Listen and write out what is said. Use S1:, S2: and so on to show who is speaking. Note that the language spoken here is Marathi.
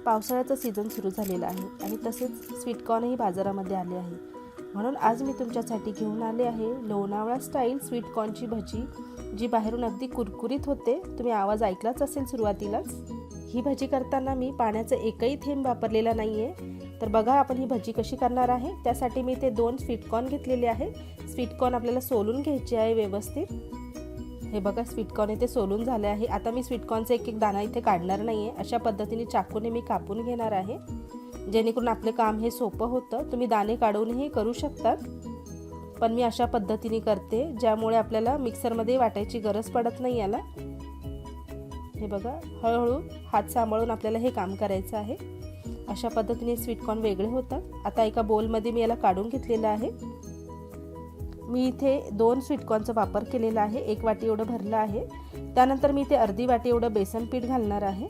S1: पावसाळ्याचं सीझन सुरू झालेलं आहे आणि तसेच स्वीटकॉर्नही बाजारामध्ये आले आहे. म्हणून आज मी तुमच्यासाठी घेऊन आले आहे लोणावळा स्टाईल स्वीटकॉर्नची भजी, जी बाहेरून अगदी कुरकुरीत होते. तुम्ही आवाज ऐकलाच असेल सुरुवातीलाच. ही भजी करताना मी पाण्याचा एकही थेंब वापरलेला नाही आहे. तर बघा आपण ही भजी कशी करणार आहे. त्यासाठी मी ते 2 स्वीटकॉर्न घेतलेले आहे. स्वीटकॉर्न आपल्याला सोलून घ्यायचे आहे व्यवस्थित. हे बघा स्वीटकॉर्न इथे सोलून झाले आहे. आता मी स्वीटकॉर्नचा एक एक दाणा इथे काढणार नाही आहे. अशा पद्धतीने चाकूने मी कापून घेणार आहे, जेणेकरून आपले काम हे सोपं होतं. तुम्ही दाणे काढूनही करू शकतात, पण मी अशा पद्धतीने करते, ज्यामुळे आपल्याला मिक्सरमध्ये वाटायची गरज पडत नाही याला. हे बघा हळूहळू हात सांभाळून आपल्याला हे काम करायचं आहे. अशा पद्धतीने स्वीटकॉर्न वेगळे होतात. आता एका बोलमध्ये मी याला काढून घेतलेलं आहे. मी इथे 2 स्वीटकॉर्नचा वापर केलेला आहे. 1 वाटी एवढं भरलं आहे. त्यानंतर मी इथे अर्धी वाटी एवढं बेसन पीठ घालणार आहे.